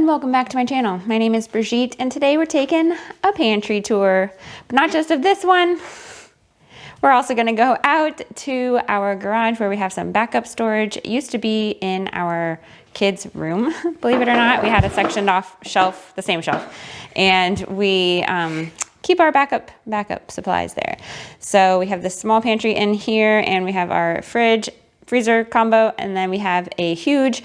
welcome back to my channel. My name is Brigitte and today we're taking a pantry tour, but not just of this one. We're also gonna go out to our garage where we have some backup storage. It used to be in our kids' room, believe it or not. We had a sectioned off shelf, the same shelf, and we keep our backup supplies there. So we have this small pantry in here and we have our fridge, freezer combo, and then we have a huge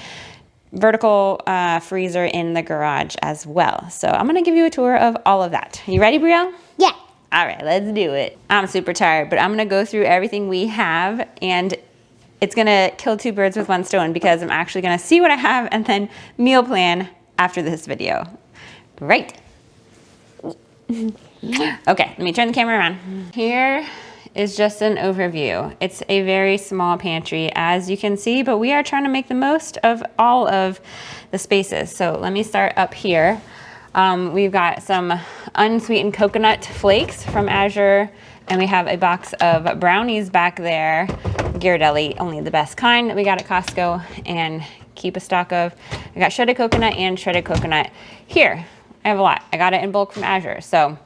vertical freezer in the garage as well. So I'm gonna give you a tour of all of that. You ready, Brielle? Yeah. All right, let's do it. I'm super tired, but I'm gonna go through everything we have, and it's gonna kill two birds with one stone because I'm actually gonna see what I have and then meal plan after this video. Great. Okay, let me turn the camera around. Here is just an overview. It's a very small pantry, as you can see, but we are trying to make the most of all of the spaces. So let me start up here. We've got some unsweetened coconut flakes from Azure, and we have a box of brownies back there. Ghirardelli, only the best kind that we got at Costco and keep a stock of. I got shredded coconut and shredded coconut here. I have a lot. I got it in bulk from Azure, so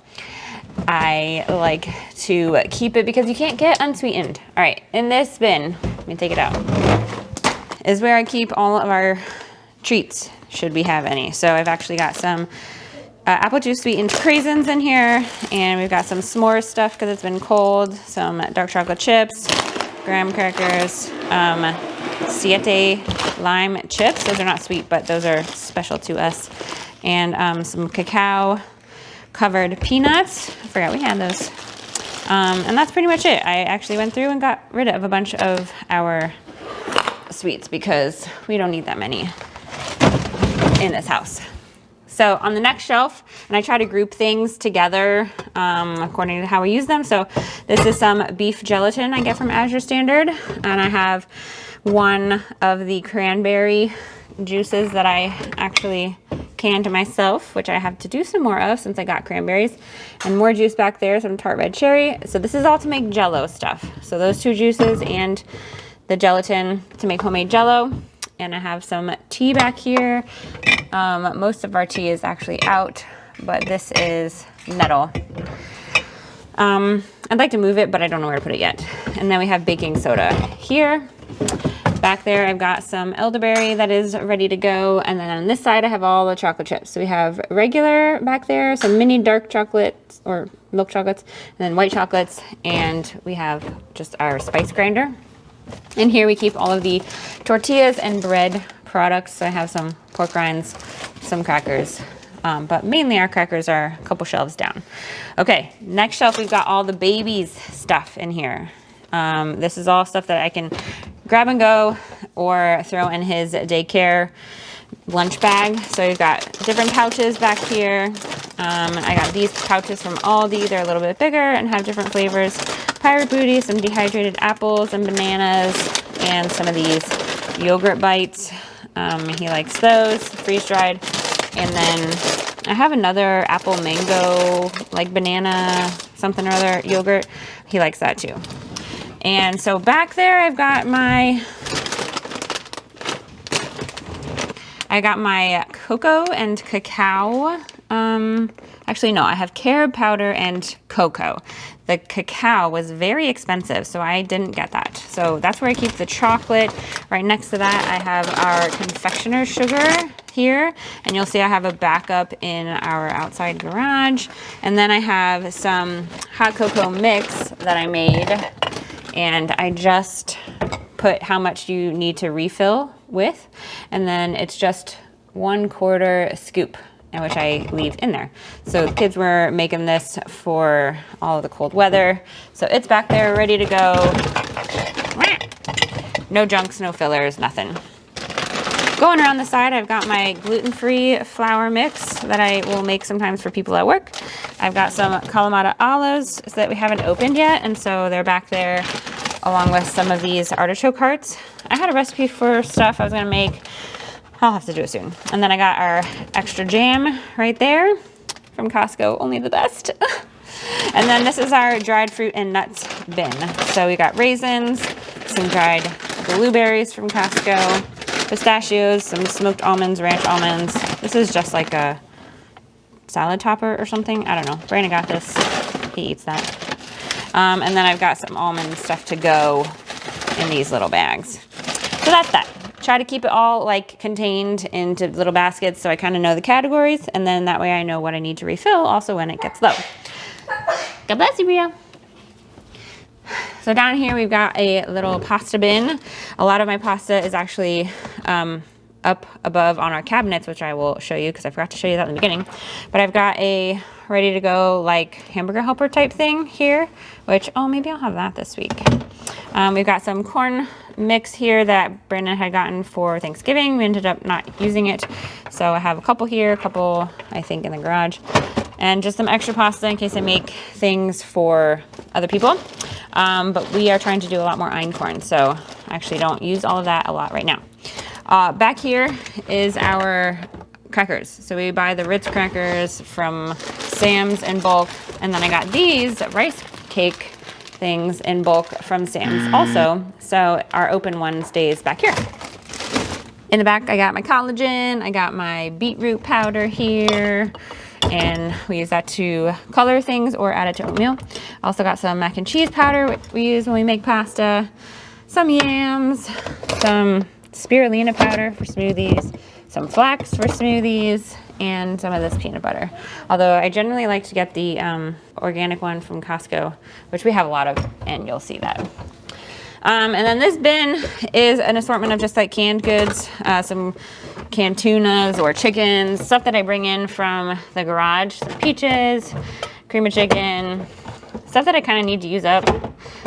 I like to keep it because you can't get unsweetened. All right, in this bin, let me take it out, is where I keep all of our treats, should we have any. So I've actually got some apple juice sweetened craisins in here, and we've got some s'more stuff because it's been cold, some dark chocolate chips, graham crackers, Siete lime chips. Those are not sweet, but those are special to us. And some cacao covered peanuts. I forgot we had those. And that's pretty much it. I actually went through and got rid of a bunch of our sweets because we don't need that many in this house. So on the next shelf, and I try to group things together according to how we use them. So this is some beef gelatin I get from Azure Standard, and I have one of the cranberry juices that I actually canned myself, which I have to do some more of since I got cranberries, and more juice back there, some tart red cherry. So this is all to make Jello stuff. So those two juices and the gelatin to make homemade Jello. And I have some tea back here. Most of our tea is actually out, but this is nettle. I'd like to move it, but I don't know where to put it yet. And then we have baking soda here. Back there, I've got some elderberry that is ready to go. And then on this side, I have all the chocolate chips. So we have regular back there, some mini dark chocolates or milk chocolates, and then white chocolates. And we have just our spice grinder. And here we keep all of the tortillas and bread products. So I have some pork rinds, some crackers, but mainly our crackers are a couple shelves down. Okay, next shelf, we've got all the baby's stuff in here. This is all stuff that I can grab and go or throw in his daycare lunch bag. So we've got different pouches back here. I got these pouches from Aldi. They're a little bit bigger and have different flavors. Pirate Booty, some dehydrated apples and bananas, and some of these yogurt bites. He likes those, freeze-dried. And then I have another apple mango, like banana, something or other yogurt. He likes that too. And so back there, I got my cocoa and cacao. Actually, no, I have carob powder and cocoa. The cacao was very expensive, so I didn't get that. So that's where I keep the chocolate. Right next to that, I have our confectioner's sugar here. And you'll see I have a backup in our outside garage. And then I have some hot cocoa mix that I made. And I just put how much you need to refill with. And then it's just 1/4 scoop, which I leave in there. So the kids were making this for all of the cold weather. So it's back there ready to go. No junks, no fillers, nothing. Going around the side, I've got my gluten-free flour mix that I will make sometimes for people at work. I've got some Kalamata olives that we haven't opened yet, and so they're back there along with some of these artichoke hearts. I had a recipe for stuff I was gonna make. I'll have to do it soon. And then I got our extra jam right there from Costco, only the best. And then this is our dried fruit and nuts bin. So we got raisins, some dried blueberries from Costco, pistachios, some smoked almonds, ranch almonds. This is just like a salad topper or something. I don't know. Brandon got this. He eats that. And then I've got some almond stuff to go in these little bags. So that's that. Try to keep it all like contained into little baskets so I kind of know the categories, and then that way I know what I need to refill also when it gets low. God bless you, Bria. So down here we've got a little pasta bin. A lot of my pasta is actually up above on our cabinets, which I will show you because I forgot to show you that in the beginning. But I've got a ready to go like hamburger helper type thing here, which, oh, maybe I'll have that this week. We've got some corn mix here that Brandon had gotten for Thanksgiving. We ended up not using it. So I have a couple here, a couple I think in the garage, and just some extra pasta in case I make things for other people. But we are trying to do a lot more einkorn, so I actually don't use all of that a lot right now. Back here is our crackers. So we buy the Ritz crackers from Sam's in bulk, and then I got these rice cake things in bulk from Sam's also. So our open one stays back here. In the back, I got my collagen, I got my beetroot powder here, and we use that to color things or add it to oatmeal. Also got some mac and cheese powder, which we use when we make pasta, some yams, some spirulina powder for smoothies, some flax for smoothies, and some of this peanut butter. Although I generally like to get the organic one from Costco, which we have a lot of, and you'll see that. And then this bin is an assortment of just like canned goods, some canned tunas or chickens, stuff that I bring in from the garage, some peaches, cream of chicken, stuff that I kind of need to use up,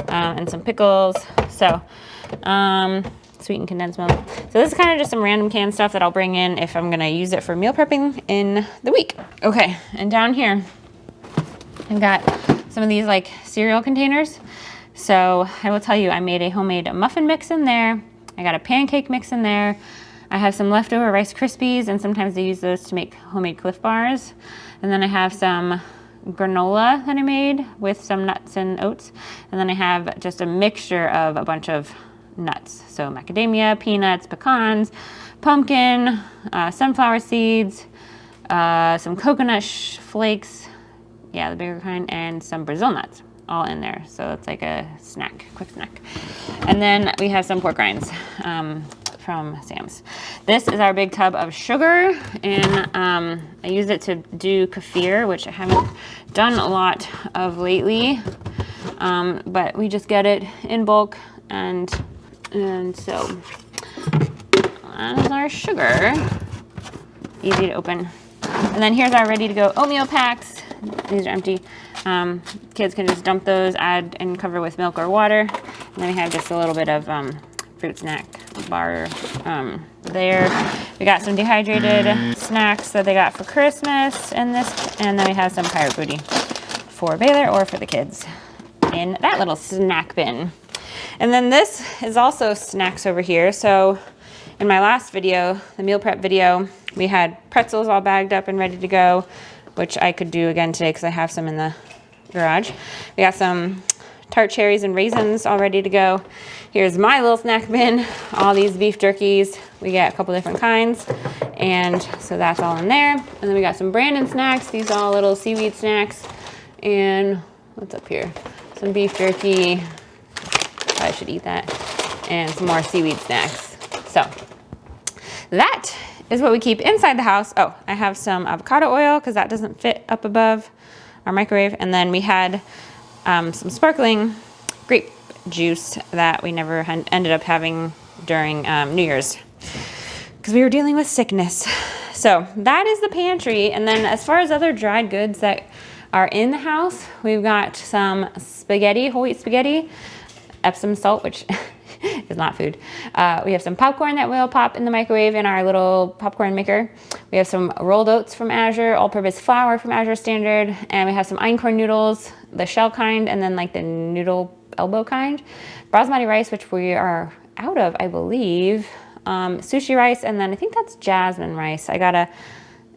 and some pickles. So, sweetened condensed milk. So this is kind of just some random canned stuff that I'll bring in if I'm gonna use it for meal prepping in the week. Okay, and down here, I've got some of these like cereal containers. So I will tell you, I made a homemade muffin mix in there. I got a pancake mix in there. I have some leftover Rice Krispies, and sometimes I use those to make homemade Cliff Bars. And then I have some granola that I made with some nuts and oats. And then I have just a mixture of a bunch of nuts. So macadamia, peanuts, pecans, pumpkin, sunflower seeds, some coconut flakes, yeah, the bigger kind, and some Brazil nuts, all in there. So it's like a snack, quick snack. And then we have some pork rinds from Sam's. This is our big tub of sugar, and I use it to do kefir, which I haven't done a lot of lately, but we just get it in bulk, and so that is our sugar. Easy to open. And then here's our ready to go oatmeal packs. These are empty. Kids can just dump those, add and cover with milk or water. And then we have just a little bit of fruit snack bar there. We got some dehydrated snacks that they got for Christmas in this, and then we have some pirate booty for Baylor or for the kids in that little snack bin. And then this is also snacks over here. So in my last video, the meal prep video, we had pretzels all bagged up and ready to go, which I could do again today because I have some in the garage. We got some tart cherries and raisins all ready to go. Here's my little snack bin, all these beef jerkies. We get a couple different kinds, and so that's all in there. And then we got some Brandon snacks. These are all little seaweed snacks. And what's up here? Some beef jerky. I should eat that. And some more seaweed snacks. So that is what we keep inside the house. Oh, I have some avocado oil because that doesn't fit up above our microwave. And then we had some sparkling grape juice that we never ended up having during New Year's because we were dealing with sickness. So that is the pantry. And then as far as other dried goods that are in the house, we've got some spaghetti, whole wheat spaghetti, Epsom salt, which is not food. We have some popcorn that we'll pop in the microwave in our little popcorn maker. We have some rolled oats from Azure, all-purpose flour from Azure Standard, and we have some einkorn noodles, the shell kind, and then like the noodle elbow kind. Basmati rice, which we are out of, I believe. Sushi rice, and then I think that's jasmine rice. I gotta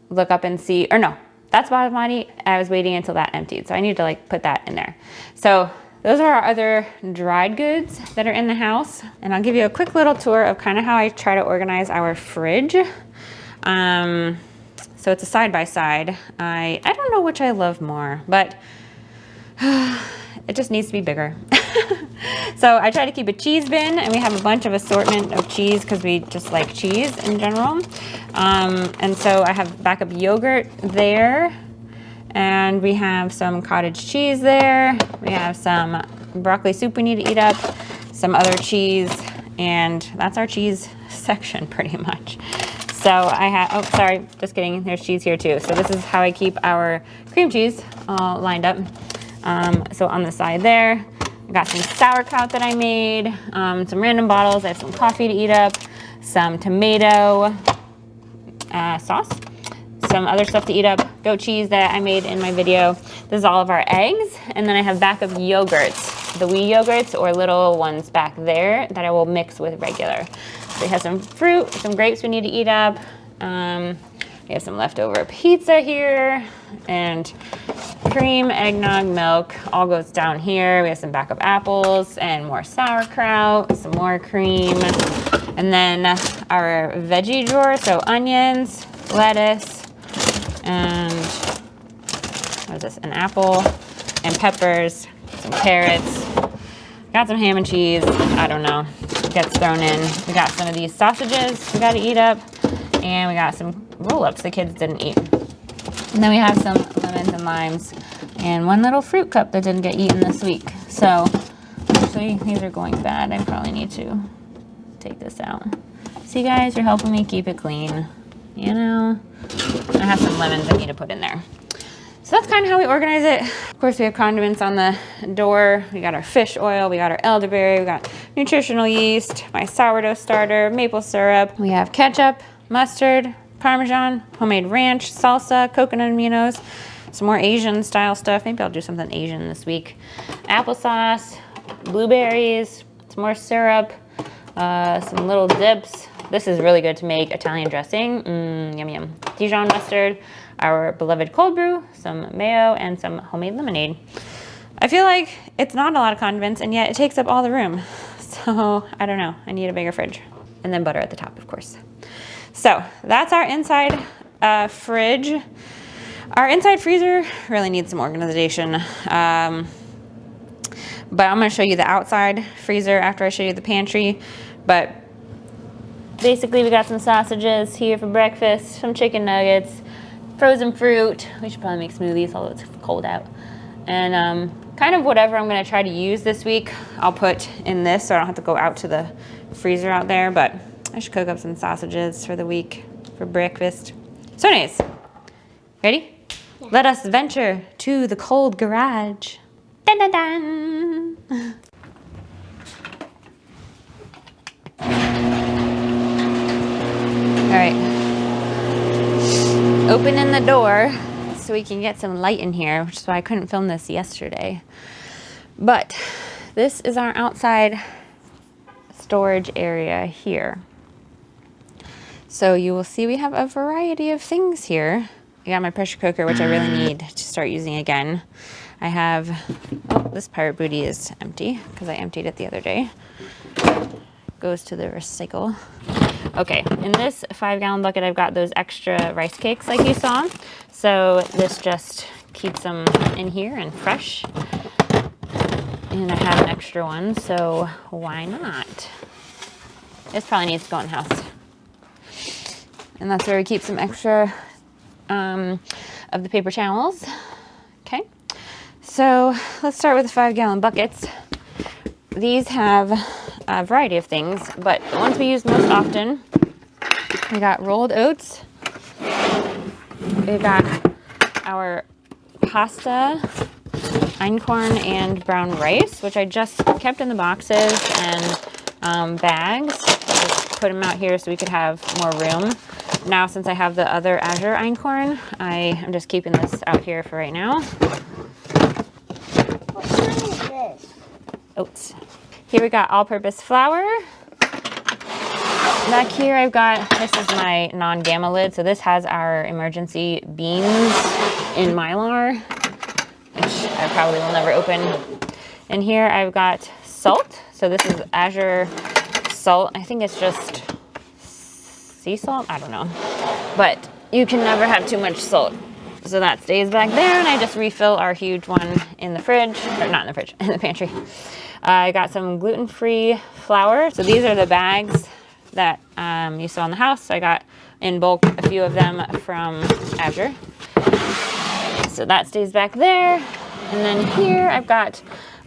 look up and see, or no, that's basmati. I was waiting until that emptied, so I need to like put that in there. So those are our other dried goods that are in the house. And I'll give you a quick little tour of kind of how I try to organize our fridge. So it's a side-by-side. I don't know which I love more, but it just needs to be bigger. So I try to keep a cheese bin, and we have a bunch of assortment of cheese because we just like cheese in general. And so I have backup yogurt there, and we have some cottage cheese there. We have some broccoli soup we need to eat up, some other cheese, and that's our cheese section pretty much. So I have, oh, sorry, just kidding. There's cheese here too. So this is how I keep our cream cheese all lined up. So on the side there, I got some sauerkraut that I made, some random bottles. I have some coffee to eat up, some tomato sauce, some other stuff to eat up, goat cheese that I made in my video. This is all of our eggs. And then I have backup yogurts, the wee yogurts or little ones back there that I will mix with regular. So we have some fruit, some grapes we need to eat up. We have some leftover pizza here, and cream, eggnog, milk, all goes down here. We have some backup apples and more sauerkraut, some more cream. And then our veggie drawer, so onions, lettuce, and what is this, an apple, and peppers, some carrots. Got some ham and cheese, I don't know, gets thrown in. We got some of these sausages we gotta eat up, and we got some roll-ups the kids didn't eat. And then we have some lemons and limes, and one little fruit cup that didn't get eaten this week. So, actually, these are going bad. I probably need to take this out. See, guys, you're helping me keep it clean. You know? I have some lemons I need to put in there. So that's kind of how we organize it. Of course, we have condiments on the door. We got our fish oil, we got our elderberry, we got nutritional yeast, my sourdough starter, maple syrup. We have ketchup, mustard, Parmesan, homemade ranch, salsa, coconut aminos, some more Asian style stuff. Maybe I'll do something Asian this week. Applesauce, blueberries, some more syrup, some little dips. This is really good to make Italian dressing. Yum, yum. Dijon mustard, our beloved cold brew, some mayo, and some homemade lemonade. I feel like it's not a lot of condiments, and yet it takes up all the room. So I don't know, I need a bigger fridge. And then butter at the top, of course. So that's our inside fridge. Our inside freezer really needs some organization. But I'm gonna show you the outside freezer after I show you the pantry. But basically we got some sausages here for breakfast, some chicken nuggets, frozen fruit. We should probably make smoothies, although it's cold out. And kind of whatever I'm gonna try to use this week, I'll put in this so I don't have to go out to the freezer out there. But I should cook up some sausages for the week for breakfast. So anyways, ready? Yeah. Let us venture to the cold garage. Dun, dun, dun. All right, opening the door so we can get some light in here, which is why I couldn't film this yesterday. But this is our outside storage area here. So you will see we have a variety of things here. I got my pressure cooker, which I really need to start using again. I have, oh, this pirate booty is empty because I emptied it the other day. Goes to the recycle. Okay, in this 5-gallon bucket, I've got those extra rice cakes like you saw. So this just keeps them in here and fresh. And I have an extra one, so why not? This probably needs to go in the house. And that's where we keep some extra of the paper towels. Okay, so let's start with the 5-gallon buckets. These have a variety of things, but the ones we use most often, we got rolled oats. We've got our pasta, einkorn, and brown rice, which I just kept in the boxes and bags. Just put them out here so we could have more room. Now, since I have the other Azure einkorn, I am just keeping this out here for right now. What kind is this? Oats. Here we got all-purpose flour. Back here I've got, this is my non-gamma lid. So this has our emergency beans in Mylar, which I probably will never open. In here I've got salt. So this is Azure salt. I think it's just sea salt. I don't know. But you can never have too much salt. So that stays back there, and I just refill our huge one in the fridge, or not in the fridge, in the pantry. I got some gluten-free flour. So these are the bags that you saw in the house. So I got in bulk a few of them from Azure. So that stays back there. And then here I've got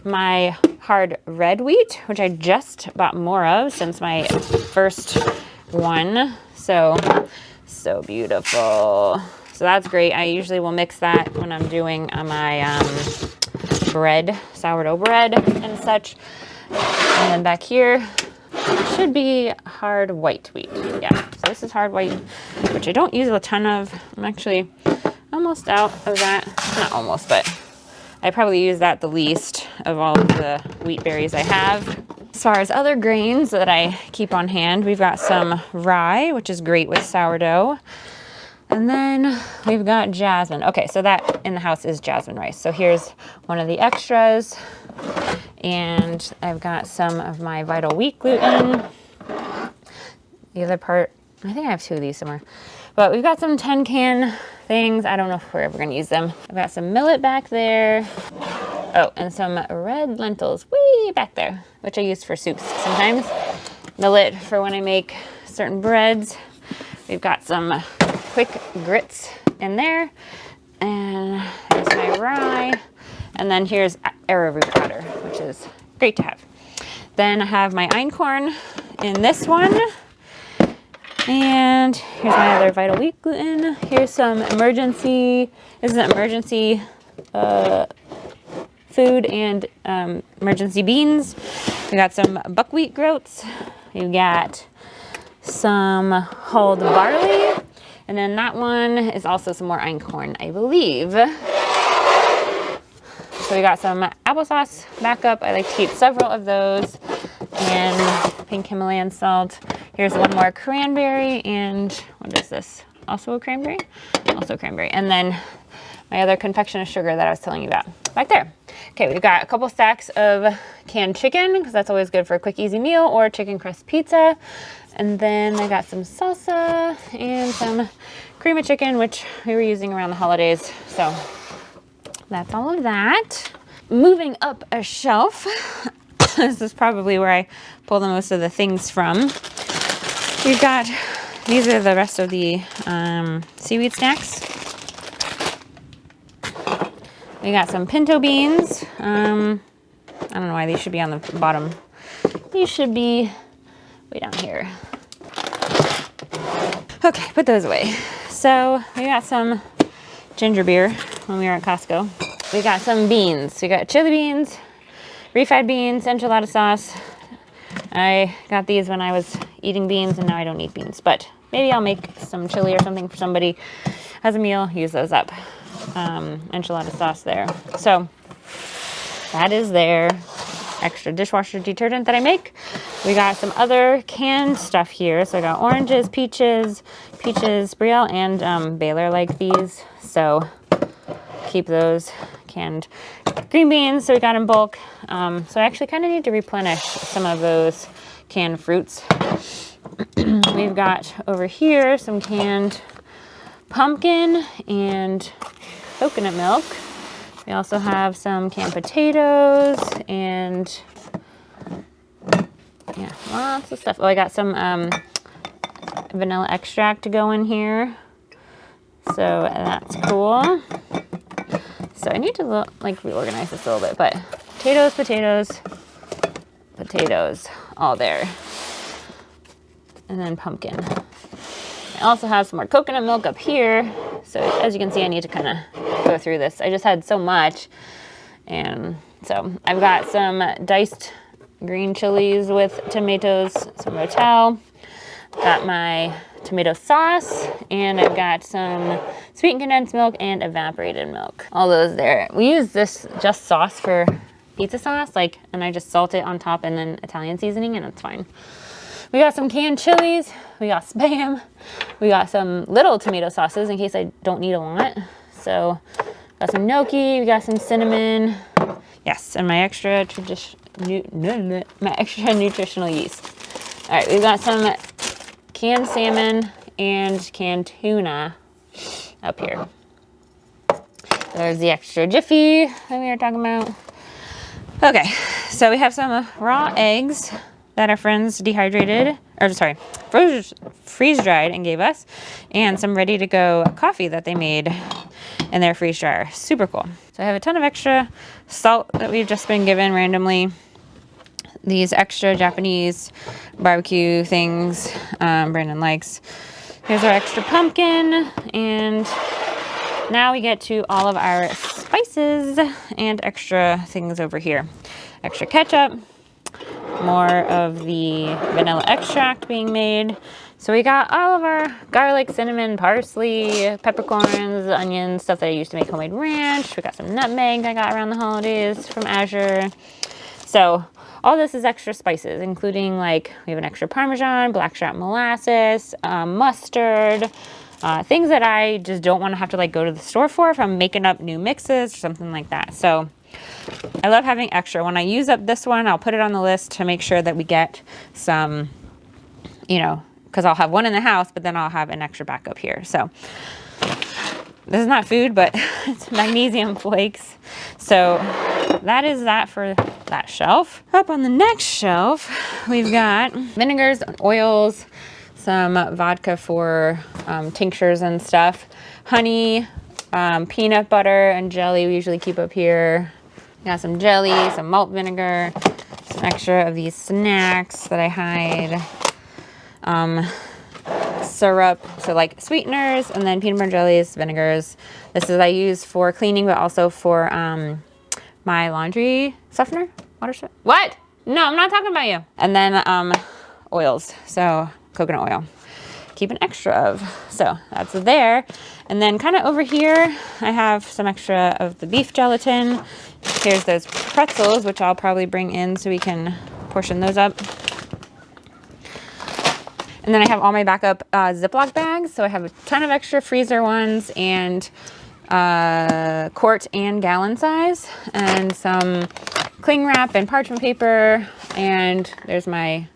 my hard red wheat, which I just bought more of since my first one. So beautiful. So that's great. I usually will mix that when I'm doing my bread, sourdough bread and such. And then back here should be hard white wheat. Yeah, so this is hard white, which I don't use a ton of. I'm actually almost out of that. Not almost, but I probably use that the least of all of the wheat berries I have. As far as other grains that I keep on hand, we've got some rye, which is great with sourdough. And then we've got jasmine. Okay, so that in the house is jasmine rice. So here's one of the extras. And I've got some of my vital wheat gluten. The other part, I think I have 2 of these somewhere. But we've got some 10 can things. I don't know if we're ever gonna use them. I've got some millet back there. Oh, and some red lentils way back there, which I use for soups sometimes. Millet for when I make certain breads. We've got some quick grits in there. And there's my rye. And then here's arrowroot powder, which is great to have. Then I have my einkorn in this one. And here's my other vital wheat gluten. Here's some emergency, this is an emergency food and emergency beans. We got some buckwheat groats. We got some hulled barley. And then that one is also some more einkorn, I believe. So we got some applesauce backup. I like to keep several of those. And pink Himalayan salt. Here's one more cranberry, and what is this? Also a cranberry? Also cranberry. And then my other confection of sugar that I was telling you about back there. Okay, we've got a couple stacks of canned chicken, because that's always good for a quick, easy meal, or chicken crust pizza. And then I got some salsa and some cream of chicken, which we were using around the holidays. So that's all of that. Moving up a shelf. This is probably where I pull the most of the things from. We've got, these are the rest of the seaweed snacks. We got some pinto beans. I don't know why these should be on the bottom. These should be way down here. Okay, put those away. So we got some ginger beer when we were at Costco. We got some beans. We got chili beans, refried beans, enchilada sauce. I got these when I was eating beans, and now I don't eat beans, but maybe I'll make some chili or something for somebody as a meal, use those up. Enchilada sauce there. So that is there. Extra dishwasher detergent that I make. We got some other canned stuff here. So I got oranges, peaches, Brielle, and Baylor like these. So keep those. Canned green beans, so we got in bulk. So I actually kind of need to replenish some of those canned fruits. We've got over here some canned pumpkin and coconut milk. We also have some canned potatoes and yeah, lots of stuff. Oh, I got some vanilla extract to go in here. So that's cool. So I need to reorganize this a little bit, but potatoes, all there. And then pumpkin. I also have some more coconut milk up here. So as you can see, I need to kind of go through this. I just had so much. And so I've got some diced green chilies with tomatoes, some Rotel. Got my tomato sauce, and I've got some sweetened condensed milk and evaporated milk. All those there. We use this just sauce for pizza sauce, and I just salt it on top and then Italian seasoning, and it's fine. We got some canned chilies, we got Spam, we got some little tomato sauces in case I don't need a lot. So Got some gnocchi, we got some cinnamon. Yes, and my extra nutritional yeast. All right, we've got some canned salmon and canned tuna up here. There's the extra Jiffy that we were talking about. Okay, so we have some raw eggs that our friends dehydrated, or sorry, freeze dried and gave us, and some ready to go coffee that they made in their freeze dryer. Super cool. So I have a ton of extra salt that we've just been given randomly. These extra Japanese barbecue things Brandon likes. Here's our extra pumpkin, and now we get to all of our spices and extra things over here. Extra ketchup, more of the vanilla extract being made. So we got all of our garlic, cinnamon, parsley, peppercorns, onions, stuff that I used to make homemade ranch. We got some nutmeg I got around the holidays from Azure. So all this is extra spices, including like we have an extra Parmesan, blackstrap molasses, mustard, things that I just don't want to have to like go to the store for if I'm making up new mixes or something like that. So I love having extra. When I use up this one, I'll put it on the list to make sure that we get some, you know, because I'll have one in the house, but then I'll have an extra backup here. So this is not food, but it's magnesium flakes. So that is that for that shelf. Up on the next shelf, we've got vinegars, oils, some vodka for tinctures and stuff, honey, peanut butter and jelly we usually keep up here. Got some jelly, some malt vinegar, some extra of these snacks that I hide. Syrup, so like sweeteners, and then peanut butter jellies, vinegars. This is I use for cleaning, but also for my laundry softener, water softener. What? No, I'm not talking about you. And then oils, so coconut oil. Keep an extra of. So that's there. And then kind of over here, I have some extra of the beef gelatin. Here's those pretzels, which I'll probably bring in so we can portion those up. And then I have all my backup Ziploc bags. So I have a ton of extra freezer ones and quart and gallon size, and some cling wrap and parchment paper. And there's my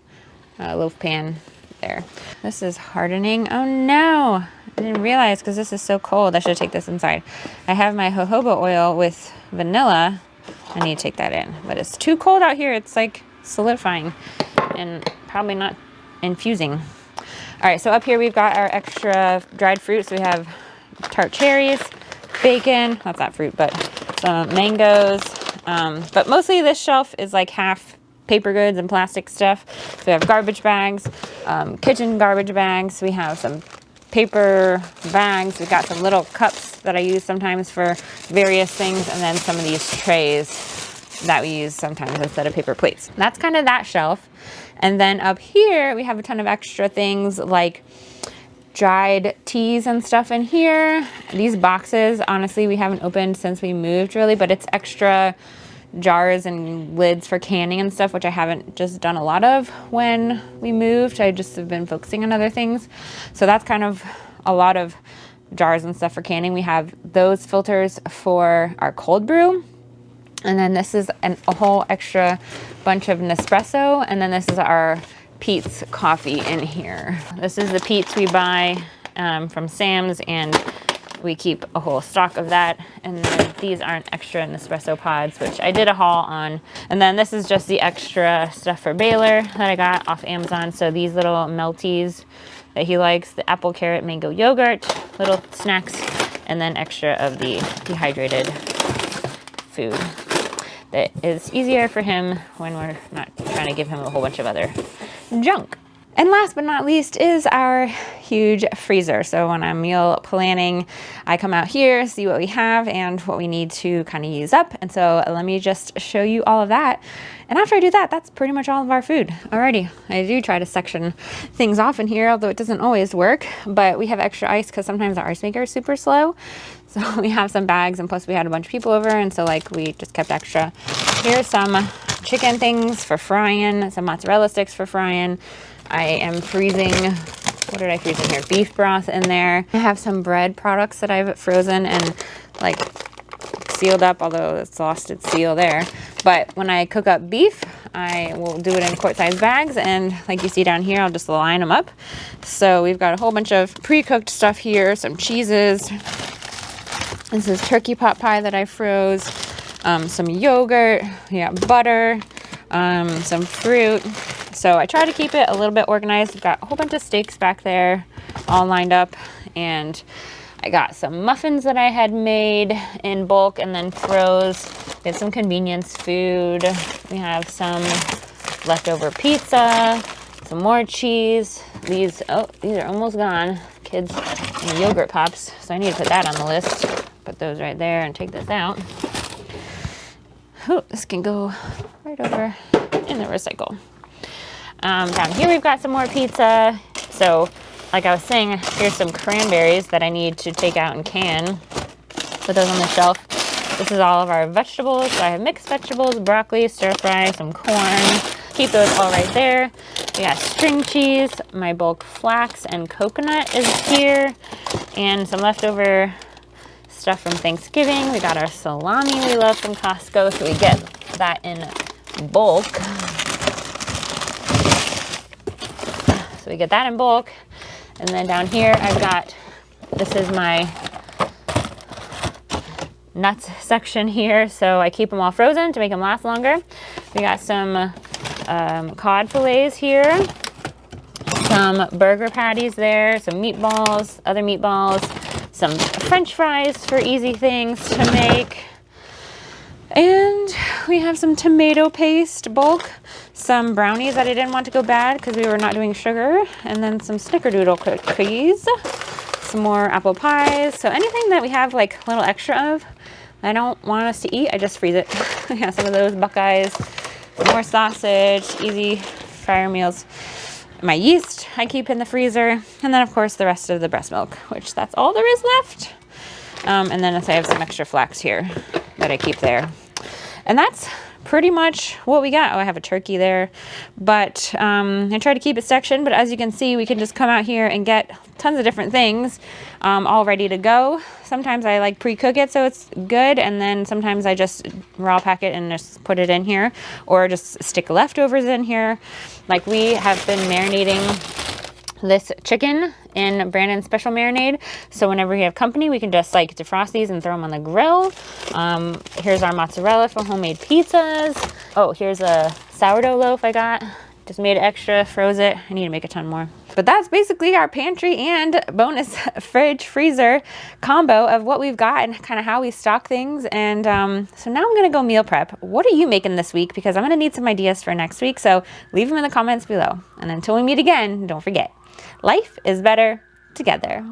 loaf pan there. This is hardening. Oh no, I didn't realize because this is so cold. I should take this inside. I have my jojoba oil with vanilla. I need to take that in, but it's too cold out here. It's like solidifying and probably not infusing. All right, so up here we've got our extra dried fruits. So we have tart cherries, bacon, that's not fruit, but some mangoes. But mostly this shelf is like half paper goods and plastic stuff. So we have garbage bags, kitchen garbage bags. We have some paper bags. We've got some little cups that I use sometimes for various things, and then some of these trays that we use sometimes instead of paper plates. That's kind of that shelf. And then up here, we have a ton of extra things like dried teas and stuff in here. These boxes, honestly, we haven't opened since we moved really, but it's extra jars and lids for canning and stuff, which I haven't just done a lot of when we moved. I just have been focusing on other things. So that's kind of a lot of jars and stuff for canning. We have those filters for our cold brew. And then this is a whole extra bunch of Nespresso. And then this is our Peet's coffee in here. This is the Peet's we buy from Sam's, and we keep a whole stock of that. And then these aren't extra Nespresso pods, which I did a haul on. And then this is just the extra stuff for Baylor that I got off Amazon. So these little melties that he likes, the apple, carrot, mango yogurt, little snacks, and then extra of the dehydrated food that is easier for him when we're not trying to give him a whole bunch of other junk. And last but not least is our huge freezer. So when I'm meal planning, I come out here, see what we have and what we need to kind of use up. And so let me just show you all of that. And after I do that, that's pretty much all of our food. Alrighty, I do try to section things off in here, although it doesn't always work. But we have extra ice because sometimes our ice maker is super slow. So we have some bags, and plus we had a bunch of people over, and so like we just kept extra. Here's some chicken things for frying, some mozzarella sticks for frying. I am freezing, what did I freeze in here? Beef broth in there. I have some bread products that I've frozen, and like sealed up, although it's lost its seal there. But when I cook up beef, I will do it in quart-sized bags, and like you see down here, I'll just line them up. So we've got a whole bunch of pre-cooked stuff here, some cheeses. This is turkey pot pie that I froze, some yogurt, we got butter, some fruit. So I try to keep it a little bit organized. I've got a whole bunch of steaks back there all lined up, and I got some muffins that I had made in bulk and then froze. We have some convenience food. We have some leftover pizza, some more cheese. These are almost gone. Kids and yogurt pops, so I need to put that on the list. Put those right there and take this out. Oh, this can go right over in the recycle. Down here we've got some more pizza. So like I was saying, here's some cranberries that I need to take out and can. Put those on the shelf. This is all of our vegetables. So I have mixed vegetables, broccoli, stir fry, some corn. Keep those all right there. We got string cheese. My bulk flax and coconut is here. And some leftover stuff from Thanksgiving. We got our salami we love from Costco, so we get that in bulk. So we get that in bulk. And then down here I've got, this is my nuts section here, so I keep them all frozen to make them last longer. We got some cod fillets here, some burger patties there, some meatballs, other meatballs, some French fries for easy things to make. And we have some tomato paste bulk, some brownies that I didn't want to go bad because we were not doing sugar, and then some snickerdoodle cookies, some more apple pies. So anything that we have like a little extra of, I don't want us to eat, I just freeze it. We have some of those Buckeyes, more sausage, easy fryer meals. My yeast I keep in the freezer, and then of course the rest of the breast milk, which that's all there is left. And then I have some extra flax here that I keep there. And that's pretty much what we got. Oh, I have a turkey there, but I try to keep it sectioned, but as you can see, we can just come out here and get tons of different things all ready to go. Sometimes I like pre-cook it so it's good, and then sometimes I just raw pack it and just put it in here, or just stick leftovers in here. Like we have been marinating this chicken in Brandon's special marinade, so whenever we have company we can just like defrost these and throw them on the grill. Here's our mozzarella for homemade pizzas. Oh, here's a sourdough loaf I got, just made it extra, froze it. I need to make a ton more. But that's basically our pantry and bonus fridge freezer combo of what we've got and kind of how we stock things. And so now I'm gonna go meal prep. What are you making this week? Because I'm gonna need some ideas for next week, so leave them in the comments below. And until we meet again, don't forget, life is better together.